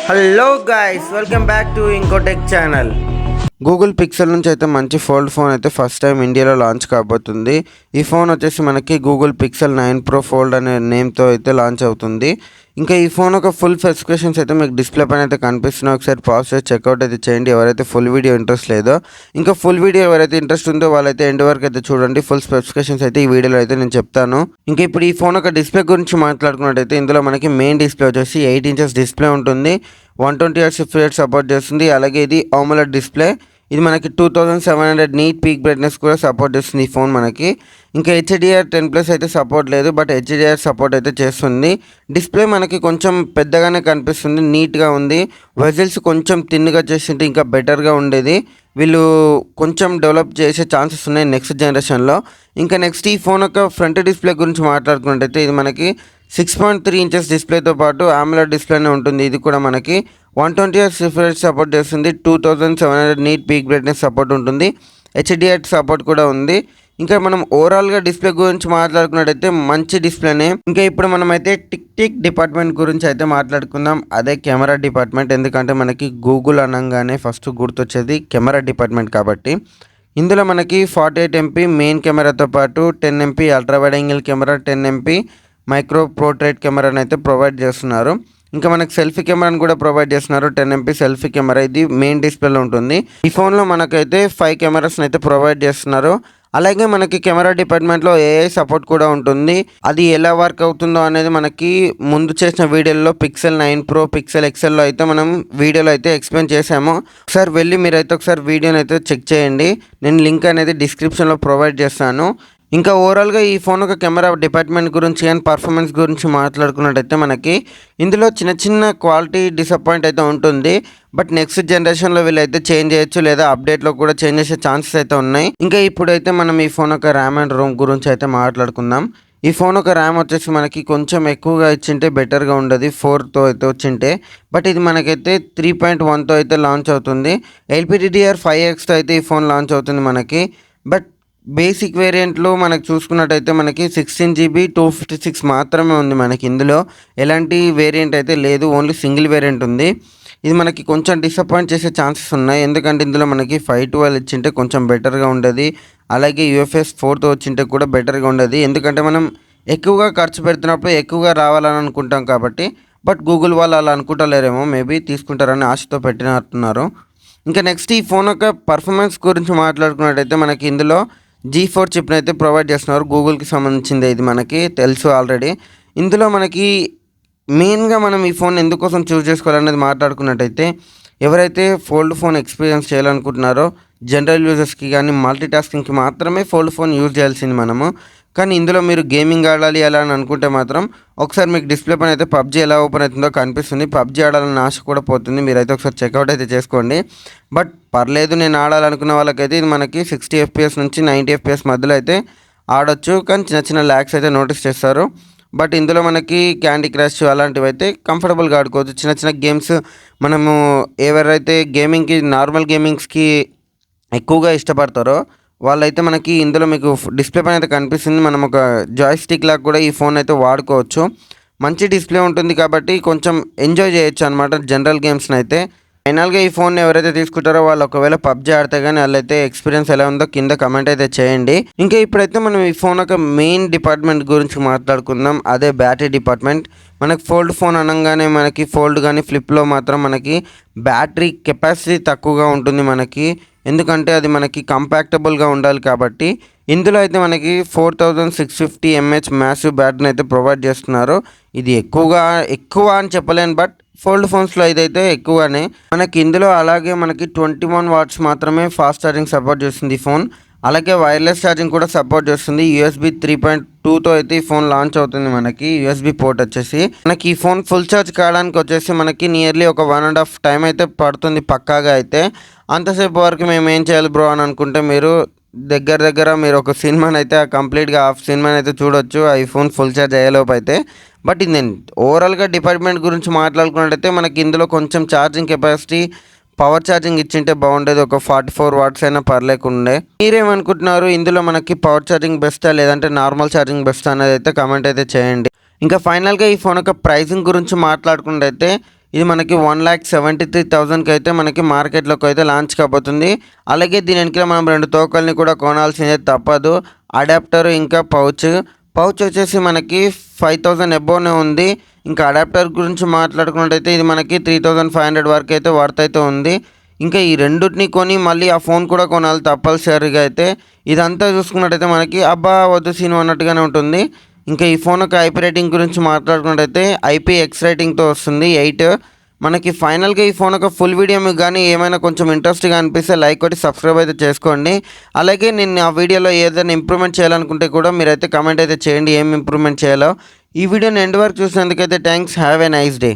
Hello guys, welcome back to Inkotech channel. Google Pixel నుంచి అయితే మంచి ఫోల్డ్ ఫోన్ అయితే ఫస్ట్ టైం ఇండియాలో లాంచ్ కాబోతుంది. ఈ ఫోన్ వచ్చేసి మనకి గూగుల్ పిక్సెల్ 9 Pro ఫోల్డ్ అనే నేమ్తో అయితే లాంచ్ అవుతుంది. ఇంకా ఈ ఫోన్ ఒక ఫుల్ స్పెసిఫికేషన్స్ అయితే మీకు డిస్ప్లే పైన అయితే కనిపిస్తున్నాయి. ఒకసారి పాజ్ చేసి చెక్అవుట్ అయితే చేయండి ఎవరైతే ఫుల్ వీడియో ఇంట్రెస్ట్ లేదో. ఇంకా ఫుల్ వీడియో ఎవరైతే ఇంట్రెస్ట్ ఉందో వాళ్ళైతే ఎండ్ వరకు అయితే చూడండి. ఫుల్ స్పెసిఫికేషన్స్ అయితే ఈ వీడియోలో అయితే నేను చెప్తాను. ఇంకా ఇప్పుడు ఈ ఫోన్ ఒక డిస్ప్లే గురించి మాట్లాడుకున్నట్టయితే ఇందులో మనకి మెయిన్ డిస్ప్లే వచ్చేసి 8 inches డిస్ప్లే ఉంటుంది. 120Hz రిఫ్రెష్ రేట్ సపోర్ట్ చేస్తుంది. అలాగే ఇది AMOLED డిస్ప్లే. ఇది మనకి 2700 నీట్ పీక్ బ్రైట్నెస్ కూడా సపోర్ట్ చేస్తుంది ఈ ఫోన్ మనకి. ఇంకా HDR10+ అయితే సపోర్ట్ లేదు, బట్ HDR సపోర్ట్ అయితే చేస్తుంది. డిస్ప్లే మనకి కొంచెం పెద్దగానే కనిపిస్తుంది, నీట్గా ఉంది. వెజల్స్ కొంచెం థిన్గా చేసింటే ఇంకా బెటర్గా ఉండేది. వీళ్ళు కొంచెం డెవలప్ చేసే ఛాన్సెస్ ఉన్నాయి నెక్స్ట్ జనరేషన్లో. ఇంకా నెక్స్ట్ ఈ ఫోన్ యొక్క ఫ్రంట్ డిస్ప్లే గురించి మాట్లాడుకున్నట్టయితే ఇది మనకి 6.3 inches డిస్ప్లేతో పాటు AMOLED డిస్ప్లేనే ఉంటుంది. ఇది కూడా మనకి 120Hz రిఫ్రెష్ రేట్ సపోర్ట్ చేస్తుంది. 2700 నీట్ పీక్ బ్రైట్నెస్ సపోర్ట్ ఉంటుంది. HDR సపోర్ట్ కూడా ఉంది. ఇంకా మనం ఓవరాల్గా డిస్ప్లే గురించి మాట్లాడుకున్నట్టయితే మంచి డిస్ప్లేనే. ఇంకా ఇప్పుడు మనం అయితే టిక్ డిపార్ట్మెంట్ గురించి అయితే మాట్లాడుకుందాం. అదే కెమెరా డిపార్ట్మెంట్. ఎందుకంటే మనకి గూగుల్ అనగానే ఫస్ట్ గుర్తొచ్చేది కెమెరా డిపార్ట్మెంట్ కాబట్టి. ఇందులో మనకి 48 MP మెయిన్ కెమెరాతో పాటు 10 MP ultra wide angle camera, 10 MP micro portrait కెమెరాని అయితే ప్రొవైడ్ చేస్తున్నారు. ఇంకా మనకి సెల్ఫీ కెమెరాని కూడా ప్రొవైడ్ చేస్తున్నారు. 10 MP సెల్ఫీ కెమెరా ఇది మెయిన్ డిస్ప్లేలో ఉంటుంది. ఈ ఫోన్లో మనకైతే 5 కెమెరాస్ని అయితే ప్రొవైడ్ చేస్తున్నారు. అలాగే మనకి కెమెరా డిపార్ట్మెంట్లో AI సపోర్ట్ కూడా ఉంటుంది. అది ఎలా వర్క్ అవుతుందో అనేది మనకి ముందు చేసిన వీడియోలో పిక్సెల్ 9 Pro, పిక్సెల్ XLలో అయితే మనం వీడియోలో అయితే ఎక్స్ప్లెయిన్ చేసాము. ఒకసారి వెళ్ళి మీరైతే ఒకసారి వీడియోని అయితే చెక్ చేయండి. నేను లింక్ అనేది డిస్క్రిప్షన్లో ప్రొవైడ్ చేస్తాను. ఇంకా ఓవరాల్గా ఈ ఫోన్ ఒక కెమెరా డిపార్ట్మెంట్ గురించి అండ్ పర్ఫార్మెన్స్ గురించి మాట్లాడుకున్నట్టయితే మనకి ఇందులో చిన్న క్వాలిటీ డిసప్పాయింట్ అయితే ఉంటుంది. బట్ నెక్స్ట్ జనరేషన్లో వీళ్ళైతే చేంజ్ చేయొచ్చు, లేదా అప్డేట్లో కూడా చేంజ్ చేసే ఛాన్సెస్ అయితే ఉన్నాయి. ఇంకా ఇప్పుడైతే మనం ఈ ఫోన్ ఒక ర్యామ్ అండ్ రోమ్ గురించి అయితే మాట్లాడుకుందాం. ఈ ఫోన్ ఒక ర్యామ్ వచ్చేసి మనకి కొంచెం ఎక్కువగా ఇచ్చింటే బెటర్గా ఉండదు, 4తో అయితే వచ్చింటే. బట్ ఇది మనకైతే 3.1తో అయితే లాంచ్ అవుతుంది. LPDDR5Xతో అయితే ఈ ఫోన్ లాంచ్ అవుతుంది మనకి. బట్ బేసిక్ వేరియంట్లో మనకు చూసుకున్నట్టయితే మనకి 16GB 256 మాత్రమే ఉంది మనకి. ఇందులో ఎలాంటి వేరియంట్ అయితే లేదు, ఓన్లీ సింగిల్ వేరియంట్ ఉంది. ఇది మనకి కొంచెం డిసప్పాయింట్ చేసే ఛాన్సెస్ ఉన్నాయి. ఎందుకంటే ఇందులో మనకి 512 ఇచ్చింటే కొంచెం బెటర్గా ఉండేది. అలాగే UFS 4తో వచ్చింటే కూడా బెటర్గా ఉండేది. ఎందుకంటే మనం ఎక్కువగా ఖర్చు పెడుతున్నప్పుడు ఎక్కువగా రావాలని అనుకుంటాం కాబట్టి. బట్ గూగుల్ వాళ్ళు అలా అనుకుంటలేరేమో, మేబీ తీసుకుంటారని ఆశతో పెట్టినట్టున్నారు. ఇంకా నెక్స్ట్ ఈ ఫోన్ యొక్క పర్ఫార్మెన్స్ గురించి మాట్లాడుకున్నట్టయితే మనకి ఇందులో G4 చిప్ని అయితే ప్రొవైడ్ చేస్తున్నారు. గూగుల్కి సంబంధించింది, ఇది మనకి తెలుసు ఆల్రెడీ. ఇందులో మనకి మెయిన్గా మనం ఈ ఫోన్ ఎందుకోసం చూస్ చేసుకోవాలనేది మాట్లాడుకున్నట్టయితే ఎవరైతే ఫోల్డ్ ఫోన్ ఎక్స్పీరియన్స్ చేయాలనుకుంటున్నారో జనరల్ యూజర్స్కి కానీ మల్టీ టాస్కింగ్కి మాత్రమే ఫోల్డ్ ఫోన్ యూజ్ చేయాల్సింది మనము. కానీ ఇందులో మీరు గేమింగ్ ఆడాలి అలా అని అనుకుంటే మాత్రం ఒకసారి మీకు డిస్ప్లే పైన అయితే PUBG ఎలా ఓపెన్ అవుతుందో కనిపిస్తుంది. PUBG ఆడాలని ఆశ కూడా పోతుంది. మీరైతే ఒకసారి చెక్అవుట్ అయితే చేసుకోండి. బట్ పర్లేదు, నేను ఆడాలనుకున్న వాళ్ళకైతే ఇది మనకి 60 FPS నుంచి 90 FPS మధ్యలో అయితే ఆడొచ్చు. కానీ చిన్న ల్యాగ్స్ అయితే నోటీస్ చేస్తారు. బట్ ఇందులో మనకి క్యాండీ క్రష్ అలాంటివి అయితే కంఫర్టబుల్గా ఆడుకోవచ్చు. చిన్న గేమ్స్ మనము ఎవరైతే గేమింగ్కి నార్మల్ గేమింగ్స్కి ఎక్కువగా ఇష్టపడతారో వాళ్ళైతే మనకి ఇందులో మీకు డిస్ప్లే పైన అయితే కనిపిస్తుంది. మనం ఒక జాయ్స్టిక్ లాగా కూడా ఈ ఫోన్ అయితే వాడుకోవచ్చు. మంచి డిస్ప్లే ఉంటుంది కాబట్టి కొంచెం ఎంజాయ్ చేయొచ్చు అనమాట జనరల్ గేమ్స్ని అయితే. ఫైనల్గా ఈ ఫోన్ ఎవరైతే తీసుకుంటారో వాళ్ళు ఒకవేళ PUBG ఆడితే కానీ వాళ్ళైతే ఎక్స్పీరియన్స్ ఎలా ఉందో కింద కమెంట్ అయితే చేయండి. ఇంకా ఇప్పుడైతే మనం ఈ ఫోన్ ఒక మెయిన్ డిపార్ట్మెంట్ గురించి మాట్లాడుకుందాం. అదే బ్యాటరీ డిపార్ట్మెంట్. మనకి ఫోల్డ్ ఫోన్ అనగానే మనకి ఫోల్డ్ కానీ ఫ్లిప్లో మాత్రం మనకి బ్యాటరీ కెపాసిటీ తక్కువగా ఉంటుంది మనకి. ఎందుకంటే అది మనకి కంపాక్టబుల్గా ఉండాలి కాబట్టి. ఇందులో అయితే మనకి 4650 mAh మ్యాసివ్ బ్యాటరీని అయితే ప్రొవైడ్ చేస్తున్నారు. ఇది ఎక్కువ అని చెప్పలేను, బట్ ఫోల్డ్ ఫోన్స్లో ఇదైతే ఎక్కువనే మనకి. ఇందులో అలాగే మనకి 21 watts మాత్రమే ఫాస్ట్ ఛార్జింగ్ సపోర్ట్ చేస్తుంది ఈ ఫోన్. అలాగే వైర్లెస్ ఛార్జింగ్ కూడా సపోర్ట్ చేస్తుంది. USB 3.2తో అయితే ఈ ఫోన్ లాంచ్ అవుతుంది మనకి. USB పోర్ట్ వచ్చేసి మనకి ఈ ఫోన్ ఫుల్ ఛార్జ్ కావడానికి వచ్చేసి మనకి నియర్లీ ఒక 1.5 టైం అయితే పడుతుంది పక్కాగా అయితే. అంతసేపు వరకు మేము ఏం చేయాలి బ్రో అని అనుకుంటే మీరు దగ్గర మీరు ఒక సినిమాని అయితే కంప్లీట్గా హాఫ్ సినిమాని అయితే చూడొచ్చు ఈ ఫోన్ ఫుల్ ఛార్జ్ అయ్యేలోపు అయితే. బట్ ఇది నేను ఓవరాల్గా డిపార్ట్మెంట్ గురించి మాట్లాడుకున్నట్టయితే మనకి ఇందులో కొంచెం ఛార్జింగ్ కెపాసిటీ పవర్ ఛార్జింగ్ ఇచ్చింటే బాగుండేది. ఒక 44 watts అయినా పర్లేకుండే. మీరేమనుకుంటున్నారు, ఇందులో మనకి పవర్ ఛార్జింగ్ బెస్టా లేదంటే నార్మల్ ఛార్జింగ్ బెస్టా అనేది అయితే కమెంట్ అయితే చేయండి. ఇంకా ఫైనల్గా ఈ ఫోన్ యొక్క ప్రైసింగ్ గురించి మాట్లాడుకుంటే ఇది మనకి 1,73,000కి అయితే మనకి మార్కెట్లోకి అయితే లాంచ్ కాబోతుంది. అలాగే దీని వెనక మనం 2 తోకల్ని కూడా కొనాల్సిందే తప్పదు. అడాప్టర్ ఇంకా పౌచ్ వచ్చేసి మనకి 5,000 అబోవ్నే ఉంది. ఇంకా అడాప్టర్ గురించి మాట్లాడుకున్నట్టయితే ఇది మనకి 3,500 వరకు అయితే వర్త్ అయితే ఉంది. ఇంకా ఈ రెండుని కొని మళ్ళీ ఆ ఫోన్ కూడా కొనాలి తప్పనిసరిగా అయితే. ఇదంతా చూసుకున్నట్టయితే మనకి అబ్బా వద్దు సీను అన్నట్టుగానే ఉంటుంది. ఇంకా ఈ ఫోన్ యొక్క ఐపీ రేటింగ్ గురించి మాట్లాడుకున్నట్టయితే IPX రేటింగ్తో వస్తుంది 8. మనకి ఫైనల్గా ఈ ఫోన్ యొక్క ఫుల్ వీడియో మీకు కానీ ఏమైనా కొంచెం ఇంట్రెస్ట్గా అనిపిస్తే లైక్ కొట్టి సబ్స్క్రైబ్ అయితే చేసుకోండి. అలాగే నేను ఆ వీడియోలో ఏదైనా ఇంప్రూవ్మెంట్ చేయాలనుకుంటే కూడా మీరైతే కామెంట్ అయితే చేయండి ఏం ఇంప్రూవ్మెంట్ చేయాలో. ఈ వీడియోని ఎండ్ వరకు చూసినందుకైతే thanks. Have a nice day.